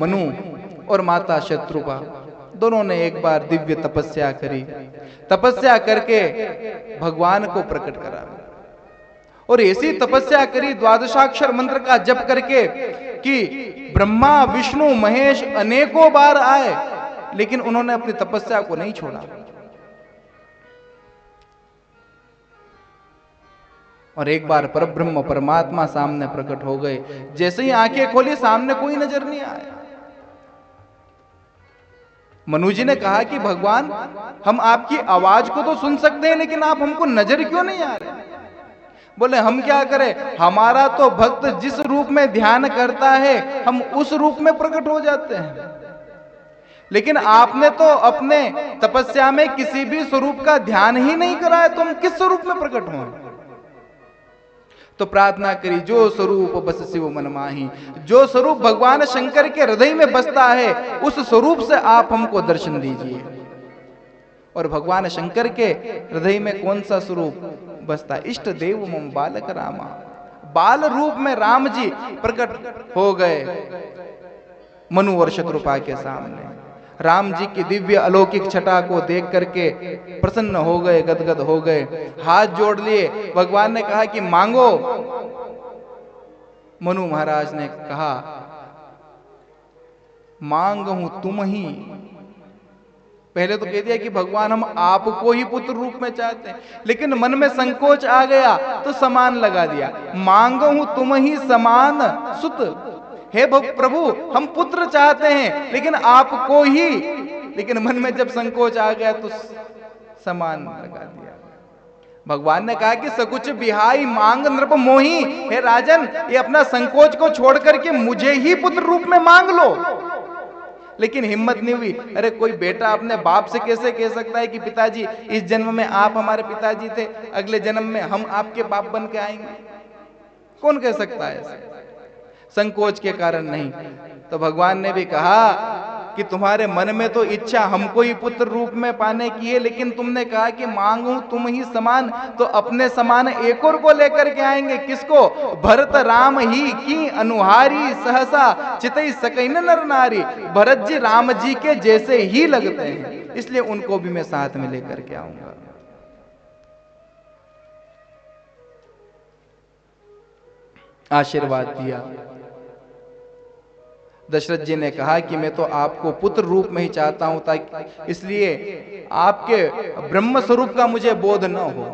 मनु और माता शत्रुपा दोनों ने एक बार दिव्य तपस्या करी। तपस्या करके भगवान को प्रकट करा और ऐसी तपस्या करी द्वादशाक्षर मंत्र का जप करके कि ब्रह्मा विष्णु महेश अनेकों बार आए, लेकिन उन्होंने अपनी तपस्या को नहीं छोड़ा। और एक बार परब्रह्म परमात्मा सामने प्रकट हो गए। जैसे ही आंखें खोली सामने कोई नजर नहीं आया। मनु जी ने कहा कि भगवान, हम आपकी आवाज को तो सुन सकते हैं, लेकिन आप हमको नजर क्यों नहीं आ रहे? बोले हम क्या करें, हमारा तो भक्त जिस रूप में ध्यान करता है हम उस रूप में प्रकट हो जाते हैं, लेकिन आपने तो अपने तपस्या में किसी भी स्वरूप का ध्यान ही नहीं करा है, तो हम किस स्वरूप में प्रकट हों? तो प्रार्थना करी, जो स्वरूप बस शिव मन माही, जो स्वरूप भगवान शंकर के हृदय में बसता है उस स्वरूप से आप हमको दर्शन दीजिए। और भगवान शंकर के हृदय में कौन सा स्वरूप बसता? इष्ट देव मम बालक रामा। बाल रूप में राम जी प्रकट हो गए मनु और शत्रुपा के सामने। राम जी की दिव्य अलौकिक छटा को देख करके प्रसन्न हो गए, गदगद हो गए, हाथ जोड़ लिए। भगवान ने कहा कि मांगो। मनु महाराज ने कहा मांगहूं तुम ही। पहले तो कह दिया कि भगवान हम आपको ही पुत्र रूप में चाहते हैं, लेकिन मन में संकोच आ गया तो समान लगा दिया। मांगहूं तुम ही समान सुत। हे प्रभु, हम पुत्र चाहते हैं लेकिन आपको ही, लेकिन मन में जब संकोच आ गया तो समान लगा दिया। भगवान ने कहा कि सकुच बिहाई मांग नृप मोही। हे राजन, ये अपना संकोच को छोड़ करके मुझे ही पुत्र रूप में मांग लो। लेकिन हिम्मत नहीं हुई। अरे कोई बेटा अपने बाप से कैसे कह सकता है कि पिताजी इस जन्म में आप हमारे पिताजी थे, अगले जन्म में हम आपके बाप बन के आएंगे? कौन कह सकता है? संकोच के कारण नहीं। तो भगवान ने भी कहा कि तुम्हारे मन में तो इच्छा हमको ही पुत्र रूप में पाने की है, लेकिन तुमने कहा कि मांगू तुम ही समान, तो अपने समान एक और को लेकर के आएंगे। किसको? भरत राम ही की अनुहारी सहसा चितई सकैन नर नारी। भरत जी राम जी के जैसे ही लगते हैं, इसलिए उनको भी मैं साथ में लेकर के आऊंगा। आशीर्वाद दिया। दशरथ जी ने कहा कि मैं तो आपको पुत्र रूप में ही चाहता हूं, ताकि इसलिए आपके ब्रह्म स्वरूप का मुझे बोध न हो।